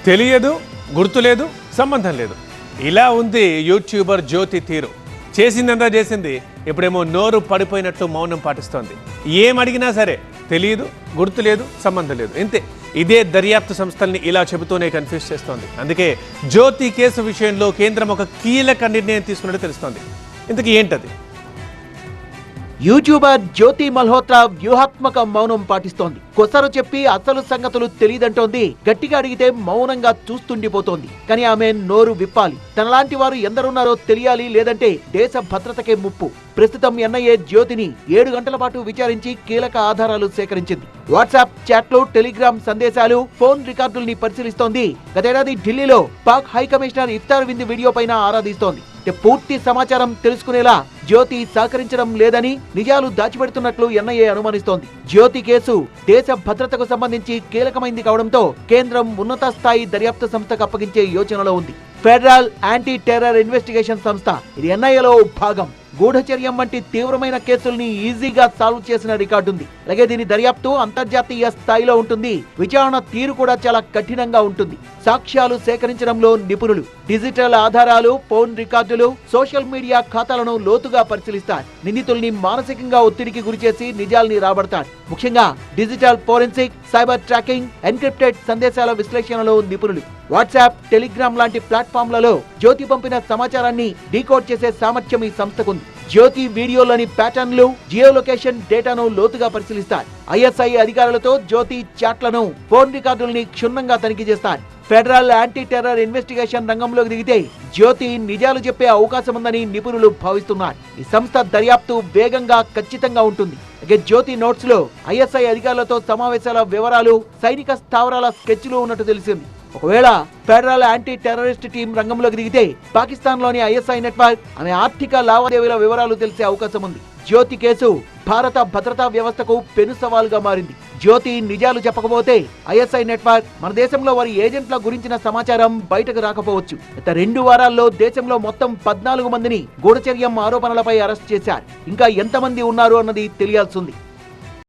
తెలియదు, గుర్తులేదు, సంబంధం లేదు. ఇలా ఉంది యూట్యూబర్ జ్యోతి తీరు. చేసిందంతా చేసింది, ఇప్పుడేమో నోరు పడిపోయినట్లు మౌనం పాటిస్తోంది. ఏం అడిగినా సరే తెలియదు, గుర్తులేదు, సంబంధం లేదు, ఇంతే. ఇదే దర్యాప్తు సంస్థల్ని ఇలా చెబుతూనే కన్ఫ్యూజ్ చేస్తోంది. అందుకే జ్యోతి కేసు విషయంలో కేంద్రం ఒక కీలక నిర్ణయం తీసుకున్నట్టు తెలుస్తోంది. ఇంతకీ ఏంటది? యూట్యూబర్ జ్యోతి మల్హోత్రా వ్యూహాత్మక మౌనం పాటిస్తోంది. కొసరు చెప్పి అసలు సంగతులు తెలియదంటోంది. గట్టిగా అడిగితే మౌనంగా చూస్తుండిపోతోంది. కానీ ఆమె నోరు విప్పాలి. తనలాంటి వారు ఎందరున్నారో తెలియాలి, లేదంటే దేశ భద్రతకే ముప్పు. ప్రస్తుతం ఎన్ఐఏ జ్యోతిని 7 గంటల పాటు విచారించి కీలక ఆధారాలు సేకరించింది. వాట్సాప్ చాట్లు, టెలిగ్రామ్ సందేశాలు, ఫోన్ రికార్డుల్ని పరిశీలిస్తోంది. గతేడాది ఢిల్లీలో పాక్ హై కమిషనర్ ఇఫ్తార్ విందు వీడియో పైన ఆరాధిస్తోంది. పూర్తి సమాచారం తెలుసుకునేలా జ్యోతి సహకరించడం లేదని, నిజాలు దాచిపెడుతున్నట్లు ఎన్ఐఏ అనుమానిస్తోంది. జ్యోతి కేసు దేశ భద్రతకు సంబంధించి కీలకమైంది కావడంతో కేంద్రం ఉన్నత స్థాయి దర్యాప్తు సంస్థకు అప్పగించే యోచనలో ఉంది. ఫెడరల్ యాంటీ టెర్రర్ ఇన్వెస్టిగేషన్ సంస్థ ఇది ఎన్ఐఏలో భాగం. గూఢచర్యం వంటి తీవ్రమైన కేసుల్ని ఈజీగా సాల్వ్ చేసిన రికార్డుంది. అలాగే దీని దర్యాప్తు అంతర్జాతీయ స్థాయిలో ఉంటుంది. విచారణ తీరు కూడా చాలా కఠినంగా ఉంటుంది. సాక్ష్యాలు సేకరించడంలో నిపుణులు. డిజిటల్ ఆధారాలు, ఫోన్ రికార్డులు, సోషల్ మీడియా ఖాతాలను లోతుగా పరిశీలిస్తారు. నిందితుల్ని మానసికంగా ఒత్తిడికి గురిచేసి నిజాల్ని రాబడతారు. ముఖ్యంగా digital forensic, cyber tracking, encrypted సందేశాల విశ్లేషణలో నిపుణులు. వాట్సాప్, టెలిగ్రామ్ లాంటి ప్లాట్ఫామ్లలో జ్యోతి పంపిన సమాచారాన్ని డీకోడ్ చేసే సామర్థ్యం ఈ సంస్థకుంది. జ్యోతి వీడియోలోని ప్యాటర్న్లు, జియోలొకేషన్ డేటాను లోతుగా పరిశీలిస్తారు. ఐఎస్ఐ అధికారులతో జ్యోతి చాట్లను, ఫోన్ రికార్డుల్ని క్షుణ్ణంగా తనిఖీ చేస్తారు. ఫెడరల్ యాంటీ టెర్రర్ ఇన్వెస్టిగేషన్ రంగంలోకి దిగితే జ్యోతి నిజాలు చెప్పే అవకాశం ఉందని నిపుణులు భావిస్తున్నారు. ఈ సంస్థ దర్యాప్తు వేగంగా, ఖచ్చితంగా ఉంటుంది. అలాగే జ్యోతి నోట్స్ లో ఐఎస్ఐ అధికారులతో సమావేశాల వివరాలు, సైనిక స్థావరాల స్కెచ్లు ఉన్నట్టు తెలిసింది. ఒకవేళ ఫెడరల్ యాంటీ టెర్రరిస్ట్ టీం రంగంలోకి దిగితే పాకిస్తాన్ లోని ఐఎస్ఐ నెట్వర్క్, ఆమె ఆర్థిక లావాదేవీల వివరాలు తెలిసే అవకాశం ఉంది. జ్యోతి కేసు భారత భద్రతా వ్యవస్థకు పెను సవాలుగా మారింది. జ్యోతి నిజాలు చెప్పకపోతే ఐఎస్ఐ నెట్వర్క్, మన దేశంలో వారి ఏజెంట్ల గురించిన సమాచారం బయటకు రాకపోవచ్చు. గత 2 వారాల్లో దేశంలో మొత్తం 14 మందిని గూఢచర్యం ఆరోపణలపై అరెస్ట్ చేశారు. ఇంకా ఎంతమంది ఉన్నారు అన్నది తెలియాల్సింది.